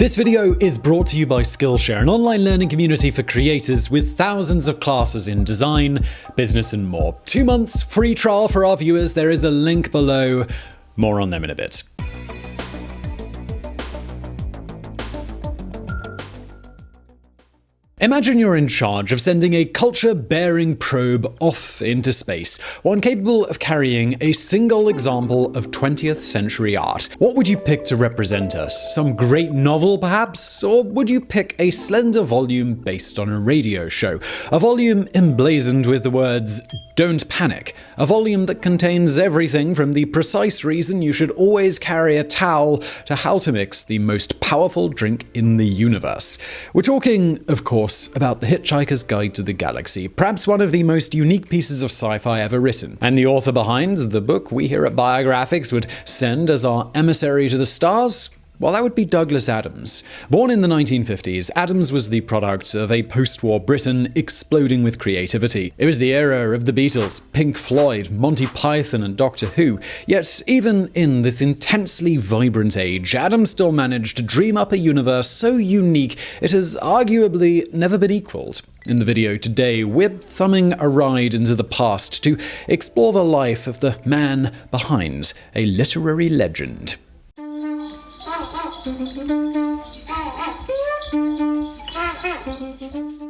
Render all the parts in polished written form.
This video is brought to you by Skillshare, an online learning community for creators with thousands of classes in design, business, and more. 2 months free trial for our viewers. There is a link below. More on them in a bit. Imagine you're in charge of sending a culture-bearing probe off into space, one capable of carrying a single example of 20th century art. What would you pick to represent us? Some great novel, perhaps? Or would you pick a slender volume based on a radio show? A volume emblazoned with the words, "Don't panic." A volume that contains everything from the precise reason you should always carry a towel to how to mix the most powerful drink in the universe. We're talking, of course, about The Hitchhiker's Guide to the Galaxy, perhaps one of the most unique pieces of sci-fi ever written. And the author behind the book we here at Biographics would send as our emissary to the stars? Well, that would be Douglas Adams. Born in the 1950s, Adams was the product of a post-war Britain exploding with creativity. It was the era of the Beatles, Pink Floyd, Monty Python, and Doctor Who. Yet, even in this intensely vibrant age, Adams still managed to dream up a universe so unique it has arguably never been equaled. In the video today, we're thumbing a ride into the past to explore the life of the man behind a literary legend.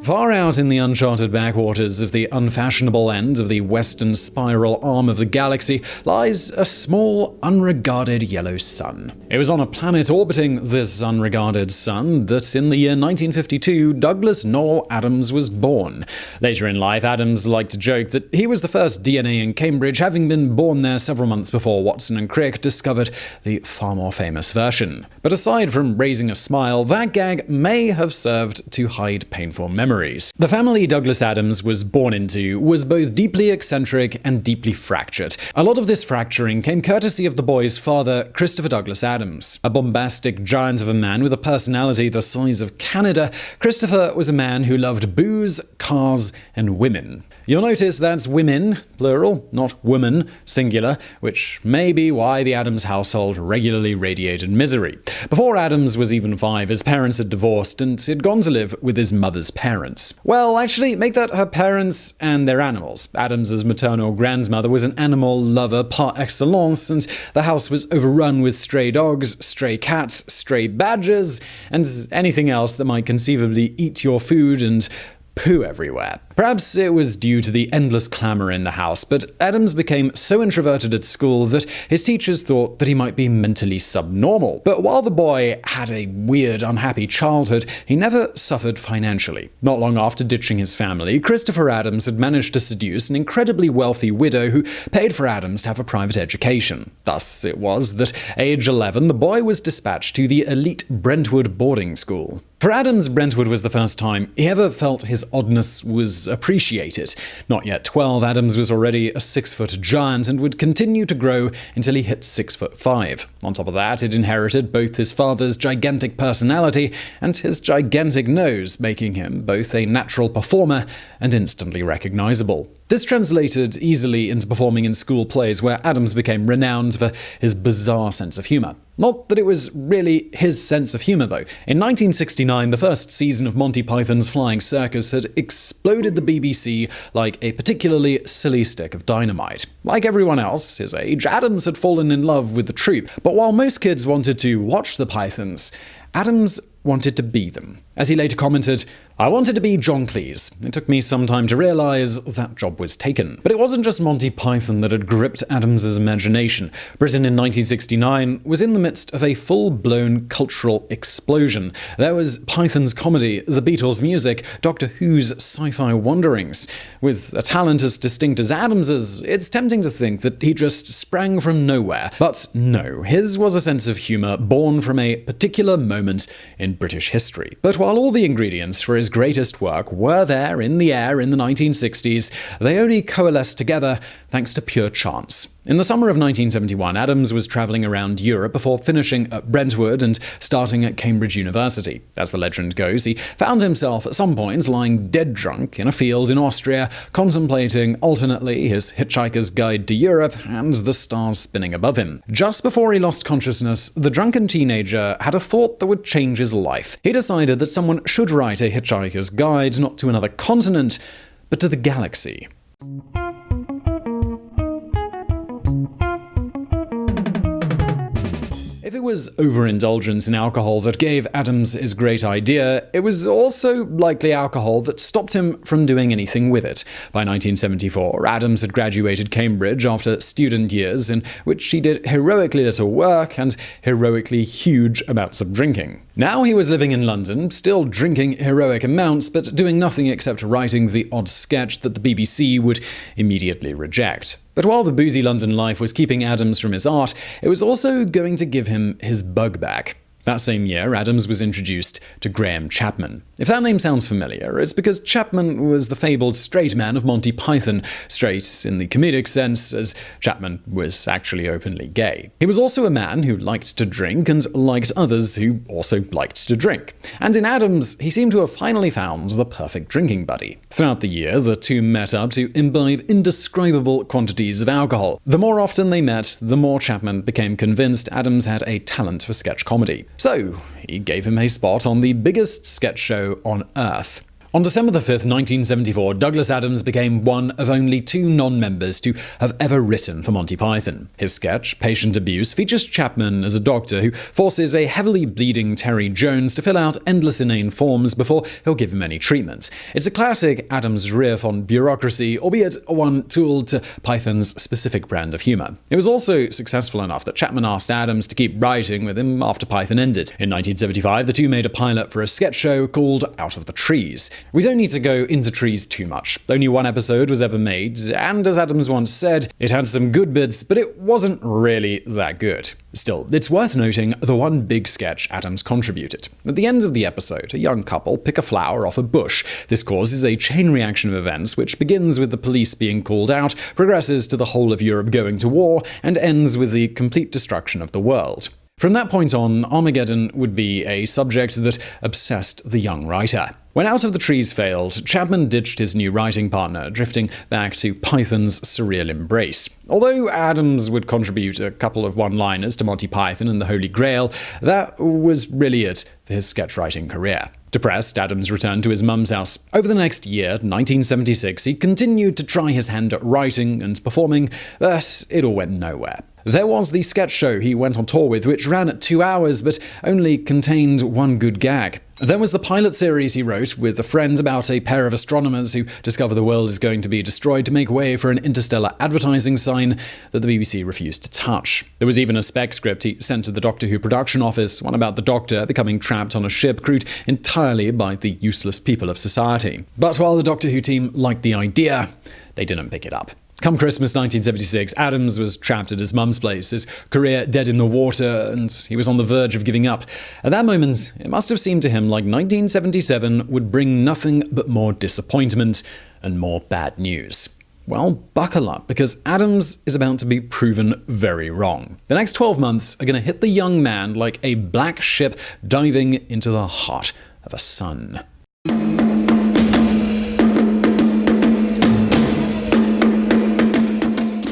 Far out in the uncharted backwaters of the unfashionable end of the western spiral arm of the galaxy lies a small, unregarded yellow sun. It was on a planet orbiting this unregarded sun that in the year 1952, Douglas Noel Adams was born. Later in life, Adams liked to joke that he was the first DNA in Cambridge, having been born there several months before Watson and Crick discovered the far more famous version. But aside from raising a smile, that gag may have served to hide painful memories. The family Douglas Adams was born into was both deeply eccentric and deeply fractured. A lot of this fracturing came courtesy of the boy's father, Christopher Douglas Adams. A bombastic giant of a man with a personality the size of Canada, Christopher was a man who loved booze, cars, and women. You'll notice that's women, plural, not woman, singular, which may be why the Adams household regularly radiated misery. Before Adams was even 5, his parents had divorced and he'd gone to live with his mother's parents. Well, actually, make that her parents and their animals. Adams's maternal grandmother was an animal lover par excellence, and the house was overrun with stray dogs, stray cats, stray badgers, and anything else that might conceivably eat your food and poo everywhere. Perhaps it was due to the endless clamor in the house, but Adams became so introverted at school that his teachers thought that he might be mentally subnormal. But while the boy had a weird, unhappy childhood, he never suffered financially. Not long after ditching his family, Christopher Adams had managed to seduce an incredibly wealthy widow who paid for Adams to have a private education. Thus it was that, age 11, the boy was dispatched to the elite Brentwood boarding school. For Adams, Brentwood was the first time he ever felt his oddness was appreciated. Not yet 12, Adams was already a 6-foot giant and would continue to grow until he hit 6'5". On top of that, he'd inherited both his father's gigantic personality and his gigantic nose, making him both a natural performer and instantly recognizable. This translated easily into performing in school plays where Adams became renowned for his bizarre sense of humor. Not that it was really his sense of humor, though. In 1969, the first season of Monty Python's Flying Circus had exploded the BBC like a particularly silly stick of dynamite. Like everyone else his age, Adams had fallen in love with the troupe, but while most kids wanted to watch the Pythons, Adams wanted to be them. As he later commented, "I wanted to be John Cleese. It took me some time to realize that job was taken." But it wasn't just Monty Python that had gripped Adams's imagination. Britain in 1969 was in the midst of a full-blown cultural explosion. There was Python's comedy, the Beatles' music, Doctor Who's sci-fi wanderings. With a talent as distinct as Adams's, it's tempting to think that he just sprang from nowhere. But no, his was a sense of humor born from a particular moment in British history. But while all the ingredients for his greatest work were there in the air in the 1960s, they only coalesced together thanks to pure chance. In the summer of 1971, Adams was traveling around Europe before finishing at Brentwood and starting at Cambridge University. As the legend goes, he found himself at some point lying dead drunk in a field in Austria, contemplating alternately his Hitchhiker's Guide to Europe and the stars spinning above him. Just before he lost consciousness, the drunken teenager had a thought that would change his life. He decided that someone should write a hitchhiker's guide not to another continent, but to the galaxy. If it was overindulgence in alcohol that gave Adams his great idea, it was also likely alcohol that stopped him from doing anything with it. By 1974, Adams had graduated Cambridge after student years in which he did heroically little work and heroically huge amounts of drinking. Now he was living in London, still drinking heroic amounts, but doing nothing except writing the odd sketch that the BBC would immediately reject. But while the boozy London life was keeping Adams from his art, it was also going to give him his bug back. That same year, Adams was introduced to Graham Chapman. If that name sounds familiar, it's because Chapman was the fabled straight man of Monty Python, straight in the comedic sense, as Chapman was actually openly gay. He was also a man who liked to drink and liked others who also liked to drink. And in Adams, he seemed to have finally found the perfect drinking buddy. Throughout the year, the two met up to imbibe indescribable quantities of alcohol. The more often they met, the more Chapman became convinced Adams had a talent for sketch comedy. So, he gave him a spot on the biggest sketch show on Earth. On December 5, 1974, Douglas Adams became one of only 2 non-members to have ever written for Monty Python. His sketch, Patient Abuse, features Chapman as a doctor who forces a heavily bleeding Terry Jones to fill out endless inane forms before he'll give him any treatment. It's a classic Adams riff on bureaucracy, albeit one tooled to Python's specific brand of humor. It was also successful enough that Chapman asked Adams to keep writing with him after Python ended. In 1975, the two made a pilot for a sketch show called Out of the Trees. We don't need to go into trees too much. Only one episode was ever made, and as Adams once said, it had some good bits, but it wasn't really that good. Still, it's worth noting the one big sketch Adams contributed. At the end of the episode, a young couple pick a flower off a bush. This causes a chain reaction of events which begins with the police being called out, progresses to the whole of Europe going to war, and ends with the complete destruction of the world. From that point on, Armageddon would be a subject that obsessed the young writer. When Out of the Trees failed, Chapman ditched his new writing partner, drifting back to Python's surreal embrace. Although Adams would contribute a couple of one-liners to Monty Python and the Holy Grail, that was really it for his sketch writing career. Depressed, Adams returned to his mum's house. Over the next year, 1976, he continued to try his hand at writing and performing, but it all went nowhere. There was the sketch show he went on tour with, which ran at 2 hours but only contained one good gag. There was the pilot series he wrote with a friend about a pair of astronomers who discover the world is going to be destroyed to make way for an interstellar advertising sign that the BBC refused to touch. There was even a spec script he sent to the Doctor Who production office, one about the Doctor becoming trapped on a ship crewed entirely by the useless people of society. But while the Doctor Who team liked the idea, they didn't pick it up. Come Christmas 1976, Adams was trapped at his mum's place, his career dead in the water, and he was on the verge of giving up. At that moment, it must have seemed to him like 1977 would bring nothing but more disappointment and more bad news. Well, buckle up, because Adams is about to be proven very wrong. The next 12 months are going to hit the young man like a black ship diving into the heart of a sun.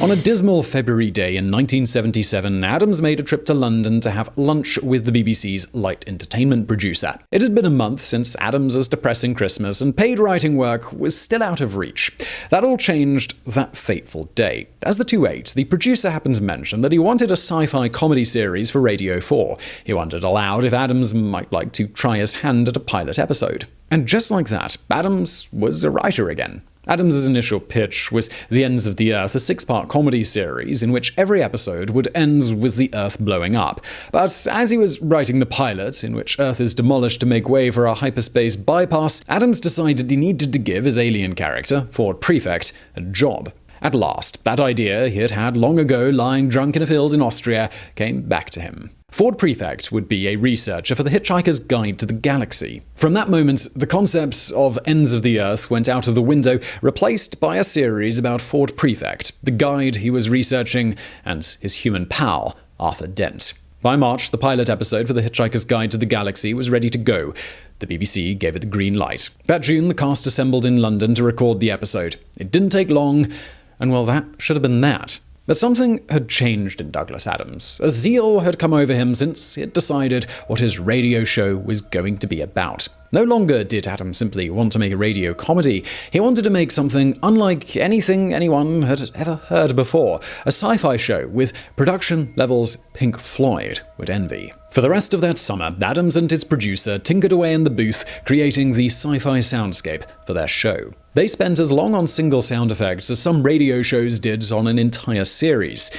On a dismal February day in 1977, Adams made a trip to London to have lunch with the BBC's light entertainment producer. It had been a month since Adams's depressing Christmas, and paid writing work was still out of reach. That all changed that fateful day. As the two ate, the producer happened to mention that he wanted a sci-fi comedy series for Radio 4. He wondered aloud if Adams might like to try his hand at a pilot episode. And just like that, Adams was a writer again. Adams' initial pitch was The Ends of the Earth, a 6-part comedy series in which every episode would end with the Earth blowing up. But as he was writing the pilot, in which Earth is demolished to make way for a hyperspace bypass, Adams decided he needed to give his alien character, Ford Prefect, a job. At last, that idea he had had long ago lying drunk in a field in Austria came back to him. Ford Prefect would be a researcher for the Hitchhiker's Guide to the Galaxy. From that moment, the concept of Ends of the Earth went out of the window, replaced by a series about Ford Prefect, the guide he was researching, and his human pal, Arthur Dent. By March, the pilot episode for the Hitchhiker's Guide to the Galaxy was ready to go. The BBC gave it the green light. That June, the cast assembled in London to record the episode. It didn't take long, and well, that should have been that. But something had changed in Douglas Adams. A zeal had come over him since he had decided what his radio show was going to be about. No longer did Adams simply want to make a radio comedy. He wanted to make something unlike anything anyone had ever heard before. A sci-fi show with production levels Pink Floyd would envy. For the rest of that summer, Adams and his producer tinkered away in the booth, creating the sci-fi soundscape for their show. They spent as long on single sound effects as some radio shows did on an entire series.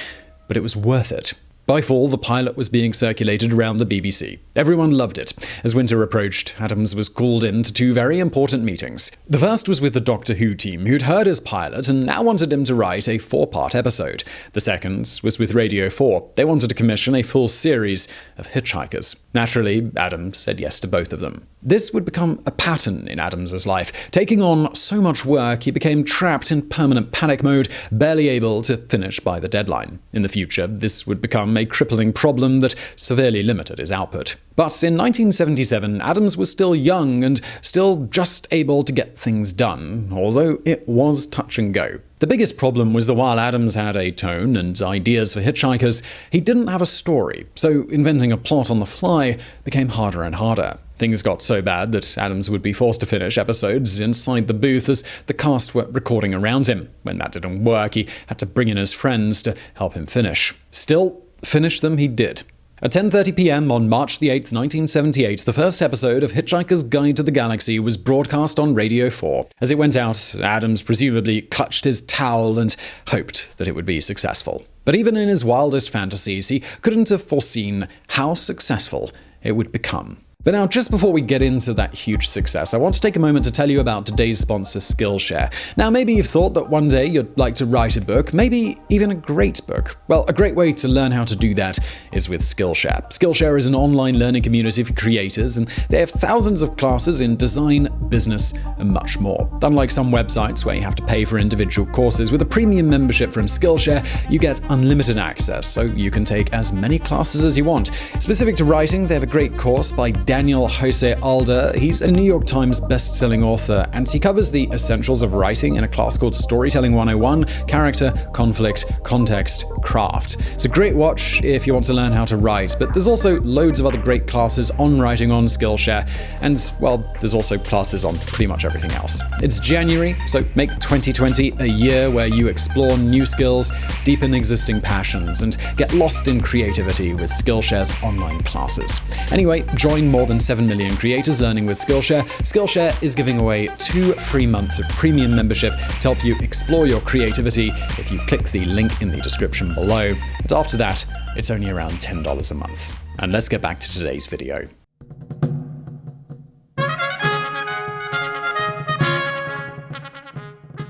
But it was worth it. By fall, the pilot was being circulated around the BBC. Everyone loved it. As winter approached, Adams was called in to 2 very important meetings. The first was with the Doctor Who team, who'd heard his pilot and now wanted him to write a 4-part episode. The second was with Radio 4. They wanted to commission a full series of Hitchhikers. Naturally, Adams said yes to both of them. This would become a pattern in Adams's life. Taking on so much work, he became trapped in permanent panic mode, barely able to finish by the deadline. In the future, this would become a crippling problem that severely limited his output. But in 1977, Adams was still young and still just able to get things done, although it was touch and go. The biggest problem was that while Adams had a tone and ideas for Hitchhikers, he didn't have a story, so inventing a plot on the fly became harder and harder. Things got so bad that Adams would be forced to finish episodes inside the booth as the cast were recording around him. When that didn't work, he had to bring in his friends to help him finish. Still, finish them he did. At 10:30 p.m. on March the 8th, 1978, the first episode of Hitchhiker's Guide to the Galaxy was broadcast on Radio 4. As it went out, Adams presumably clutched his towel and hoped that it would be successful. But even in his wildest fantasies, he couldn't have foreseen how successful it would become. But now, just before we get into that huge success, I want to take a moment to tell you about today's sponsor, Skillshare. Now, maybe you've thought that one day you'd like to write a book, maybe even a great book. Well, a great way to learn how to do that is with Skillshare. Skillshare is an online learning community for creators, and they have thousands of classes in design, business, and much more. Unlike some websites where you have to pay for individual courses, with a premium membership from Skillshare, you get unlimited access, so you can take as many classes as you want. Specific to writing, they have a great course by Daniel Jose Alder. He's a New York Times best-selling author, and he covers the essentials of writing in a class called Storytelling 101, Character, Conflict, Context, Craft. It's a great watch if you want to learn how to write, but there's also loads of other great classes on writing on Skillshare, and, well, there's also classes on pretty much everything else. It's January, so make 2020 a year where you explore new skills, deepen existing passions, and get lost in creativity with Skillshare's online classes. Anyway, join more than 7 million creators learning with Skillshare. Skillshare is giving away 2 free months of premium membership to help you explore your creativity if you click the link in the description below. And after that, it's only around $10 a month. And let's get back to today's video.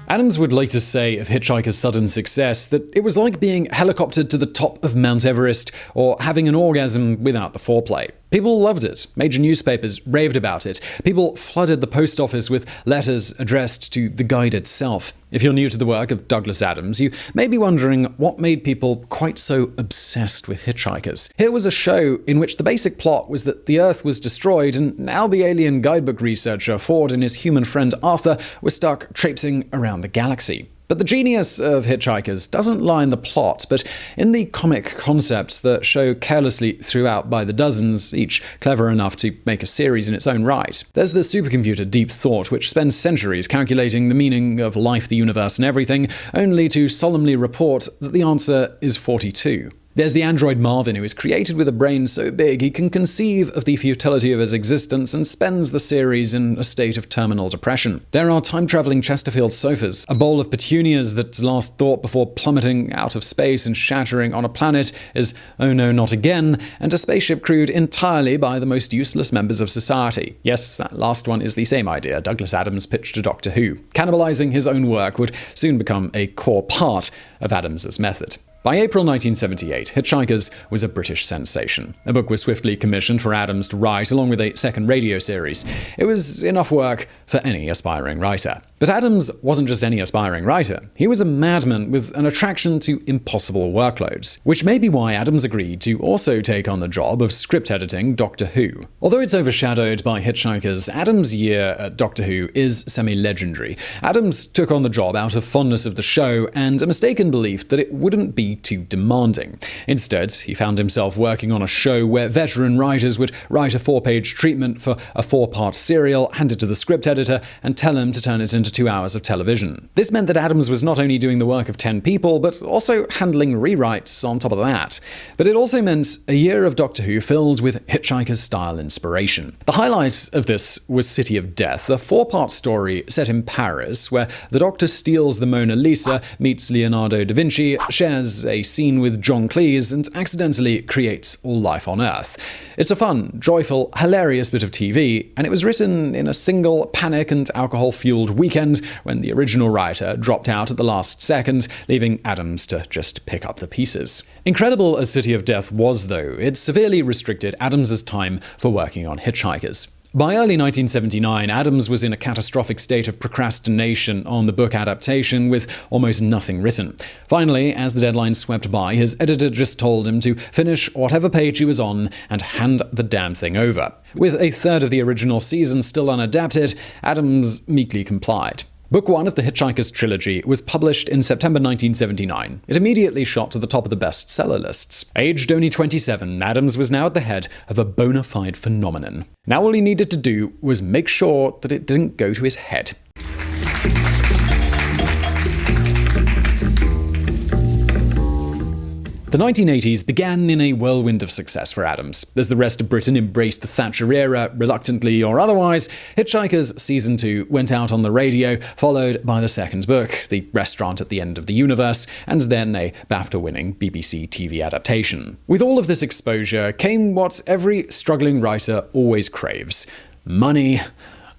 Adams would later say of Hitchhiker's sudden success that it was like being helicoptered to the top of Mount Everest or having an orgasm without the foreplay. People loved it. Major newspapers raved about it. People flooded the post office with letters addressed to the guide itself. If you're new to the work of Douglas Adams, you may be wondering what made people quite so obsessed with Hitchhikers. Here was a show in which the basic plot was that the Earth was destroyed, and now the alien guidebook researcher Ford and his human friend Arthur were stuck traipsing around the galaxy. But the genius of Hitchhikers doesn't lie in the plot, but in the comic concepts that show carelessly throughout by the dozens, each clever enough to make a series in its own right. There's the supercomputer Deep Thought, which spends centuries calculating the meaning of life, the universe, and everything, only to solemnly report that the answer is 42. There's the android Marvin, who is created with a brain so big he can conceive of the futility of his existence and spends the series in a state of terminal depression. There are time-traveling Chesterfield sofas, a bowl of petunias that's last thought before plummeting out of space and shattering on a planet is oh no, not again, and a spaceship crewed entirely by the most useless members of society. Yes, that last one is the same idea Douglas Adams pitched to Doctor Who. Cannibalizing his own work would soon become a core part of Adams's method. By April 1978, Hitchhikers was a British sensation. A book was swiftly commissioned for Adams to write, along with a second radio series. It was enough work for any aspiring writer. But Adams wasn't just any aspiring writer. He was a madman with an attraction to impossible workloads, which may be why Adams agreed to also take on the job of script editing Doctor Who. Although it's overshadowed by Hitchhikers, Adams' year at Doctor Who is semi-legendary. Adams took on the job out of fondness of the show and a mistaken belief that it wouldn't be too demanding. Instead, he found himself working on a show where veteran writers would write a 4-page treatment for a 4-part serial, hand it to the script editor, and tell him to turn it into 2 hours of television. This meant that Adams was not only doing the work of 10 people, but also handling rewrites on top of that. But it also meant a year of Doctor Who filled with Hitchhiker-style inspiration. The highlight of this was City of Death, a 4-part story set in Paris, where the Doctor steals the Mona Lisa, meets Leonardo da Vinci, shares a scene with John Cleese, and accidentally creates all life on Earth. It's a fun, joyful, hilarious bit of TV, and it was written in a single panic and alcohol-fueled weekend when the original writer dropped out at the last second, leaving Adams to just pick up the pieces. Incredible as City of Death was, though, it severely restricted Adams' time for working on Hitchhikers. By early 1979, Adams was in a catastrophic state of procrastination on the book adaptation, with almost nothing written. Finally, as the deadline swept by, his editor just told him to finish whatever page he was on and hand the damn thing over. With a third of the original season still unadapted, Adams meekly complied. Book 1 of the Hitchhiker's trilogy was published in September 1979. It immediately shot to the top of the bestseller lists. Aged only 27, Adams was now at the head of a bona fide phenomenon. Now all he needed to do was make sure that it didn't go to his head. The 1980s began in a whirlwind of success for Adams. As the rest of Britain embraced the Thatcher era, reluctantly or otherwise, Hitchhikers Season 2 went out on the radio, followed by the second book, The Restaurant at the End of the Universe, and then a BAFTA-winning BBC TV adaptation. With all of this exposure came what every struggling writer always craves: money.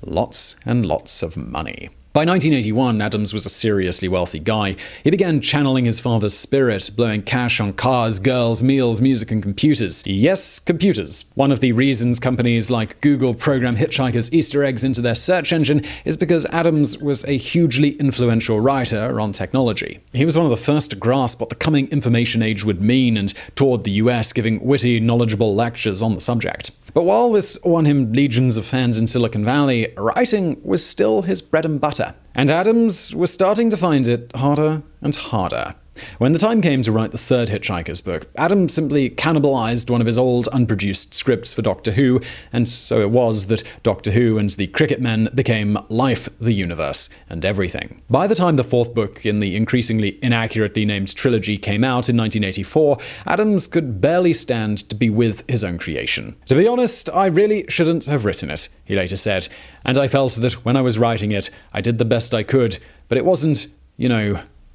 Lots and lots of money. By 1981, Adams was a seriously wealthy guy. He began channeling his father's spirit, blowing cash on cars, girls, meals, music, and computers. Yes, computers. One of the reasons companies like Google program Hitchhiker's Easter eggs into their search engine is because Adams was a hugely influential writer on technology. He was one of the first to grasp what the coming information age would mean and toured the US, giving witty, knowledgeable lectures on the subject. But while this won him legions of fans in Silicon Valley, writing was still his bread and butter. And Adams was starting to find it harder and harder. When the time came to write the third Hitchhiker's book, Adams simply cannibalized one of his old unproduced scripts for Doctor Who, and so it was that Doctor Who and the Cricket Men became Life, the Universe, and Everything. By the time the fourth book in the increasingly inaccurately named trilogy came out in 1984, Adams could barely stand to be with his own creation. "To be honest, I really shouldn't have written it," he later said, "and I felt that when I was writing it, I did the best I could, but it wasn't,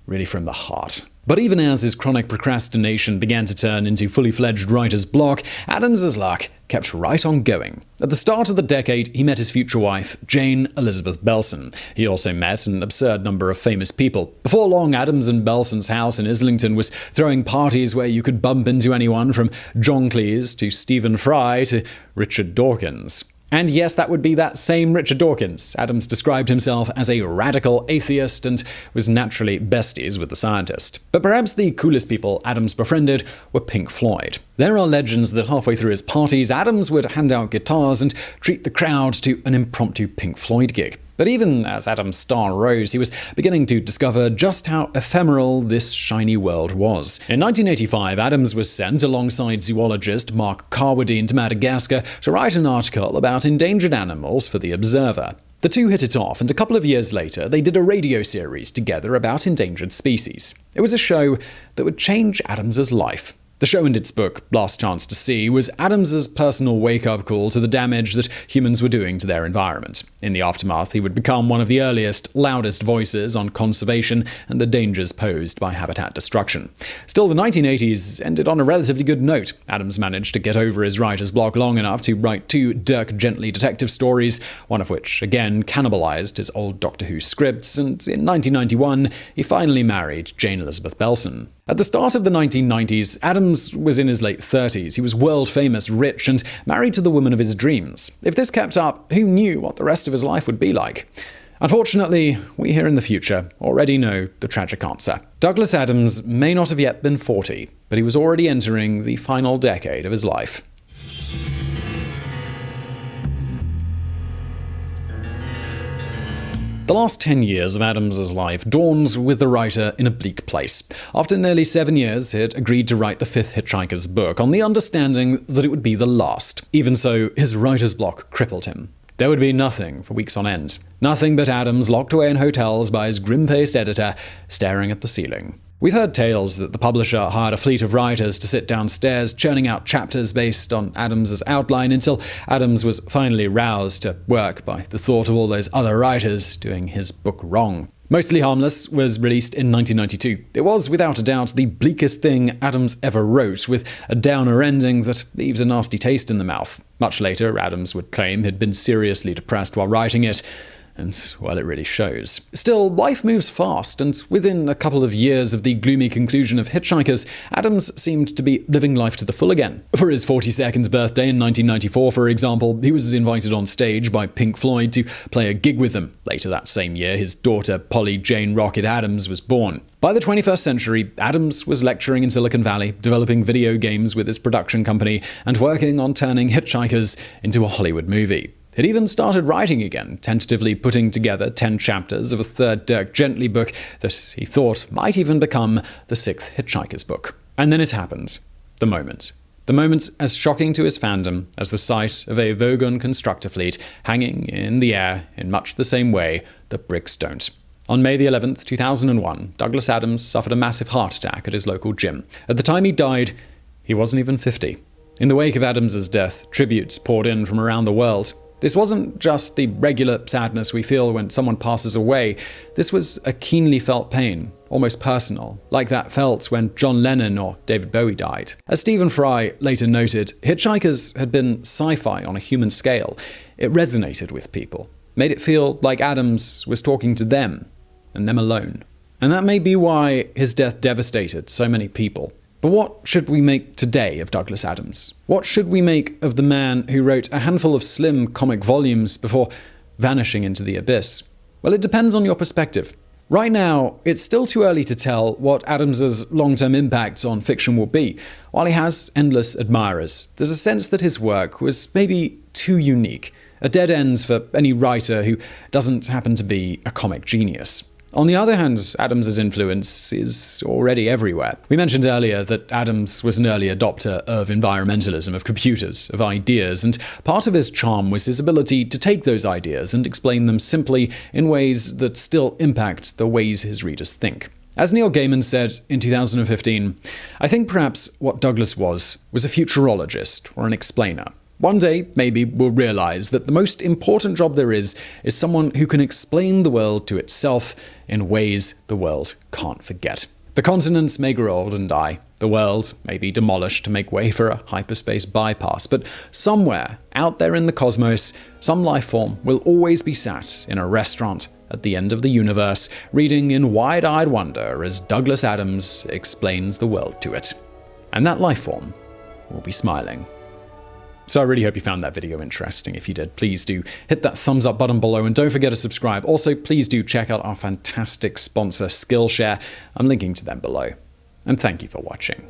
really from the heart." But even as his chronic procrastination began to turn into fully fledged writer's block, Adams's luck kept right on going. At the start of the decade, he met his future wife, Jane Elizabeth Belson. He also met an absurd number of famous people. Before long, Adams and Belson's house in Islington was throwing parties where you could bump into anyone from John Cleese to Stephen Fry to Richard Dawkins. And yes, that would be that same Richard Dawkins. Adams described himself as a radical atheist and was naturally besties with the scientist. But perhaps the coolest people Adams befriended were Pink Floyd. There are legends that halfway through his parties, Adams would hand out guitars and treat the crowd to an impromptu Pink Floyd gig. But even as Adams' star rose, he was beginning to discover just how ephemeral this shiny world was. In 1985, Adams was sent alongside zoologist Mark Carwardine to Madagascar to write an article about endangered animals for The Observer. The two hit it off, and a couple of years later, they did a radio series together about endangered species. It was a show that would change Adams's life. The show and its book, Last Chance to See, was Adams's personal wake-up call to the damage that humans were doing to their environment. In the aftermath, he would become one of the earliest, loudest voices on conservation and the dangers posed by habitat destruction. Still, the 1980s ended on a relatively good note. Adams managed to get over his writer's block long enough to write 2 Dirk Gently detective stories, one of which, again, cannibalized his old Doctor Who scripts, and in 1991, he finally married Jane Elizabeth Belson. At the start of the 1990s, Adams was in his late 30s. He was world-famous, rich, and married to the woman of his dreams. If this kept up, who knew what the rest of his life would be like? Unfortunately, we here in the future already know the tragic answer. Douglas Adams may not have yet been 40, but he was already entering the final decade of his life. The last 10 years of Adams's life dawns with the writer in a bleak place. After nearly 7 years, he had agreed to write the fifth Hitchhiker's book on the understanding that it would be the last. Even so, his writer's block crippled him. There would be nothing for weeks on end. Nothing but Adams locked away in hotels by his grim-faced editor, staring at the ceiling. We've heard tales that the publisher hired a fleet of writers to sit downstairs, churning out chapters based on Adams's outline until Adams was finally roused to work by the thought of all those other writers doing his book wrong. Mostly Harmless was released in 1992. It was, without a doubt, the bleakest thing Adams ever wrote, with a downer ending that leaves a nasty taste in the mouth. Much later, Adams would claim he'd been seriously depressed while writing it, and, well, it really shows. Still, life moves fast, and within a couple of years of the gloomy conclusion of Hitchhikers, Adams seemed to be living life to the full again. For his 42nd birthday in 1994, for example, he was invited on stage by Pink Floyd to play a gig with them. Later that same year, his daughter, Polly Jane Rocket Adams, was born. By the 21st century, Adams was lecturing in Silicon Valley, developing video games with his production company, and working on turning Hitchhikers into a Hollywood movie. He'd even started writing again, tentatively putting together 10 chapters of a third Dirk Gently book that he thought might even become the sixth Hitchhiker's book. And then it happened. The moment. The moment as shocking to his fandom as the sight of a Vogon constructor fleet hanging in the air in much the same way that bricks don't. On May the 11th, 2001, Douglas Adams suffered a massive heart attack at his local gym. At the time he died, he wasn't even 50. In the wake of Adams's death, tributes poured in from around the world. This wasn't just the regular sadness we feel when someone passes away. This was a keenly felt pain, almost personal, like that felt when John Lennon or David Bowie died. As Stephen Fry later noted, Hitchhikers had been sci-fi on a human scale. It resonated with people, made it feel like Adams was talking to them, and them alone. And that may be why his death devastated so many people. But what should we make today of Douglas Adams? What should we make of the man who wrote a handful of slim comic volumes before vanishing into the abyss? Well, it depends on your perspective. Right now, it's still too early to tell what Adams's long-term impact on fiction will be. While he has endless admirers, there's a sense that his work was maybe too unique, a dead end for any writer who doesn't happen to be a comic genius. On the other hand, Adams's influence is already everywhere. We mentioned earlier that Adams was an early adopter of environmentalism, of computers, of ideas, and part of his charm was his ability to take those ideas and explain them simply in ways that still impact the ways his readers think. As Neil Gaiman said in 2015, I think perhaps what Douglas was a futurologist or an explainer. One day, maybe we'll realize that the most important job there is someone who can explain the world to itself in ways the world can't forget. The continents may grow old and die. The world may be demolished to make way for a hyperspace bypass, but somewhere out there in the cosmos, some life form will always be sat in a restaurant at the end of the universe, reading in wide-eyed wonder as Douglas Adams explains the world to it. And that life form will be smiling. So I really hope you found that video interesting. If you did, please do hit that thumbs up button below and don't forget to subscribe. Also, please do check out our fantastic sponsor, Skillshare. I'm linking to them below. And thank you for watching.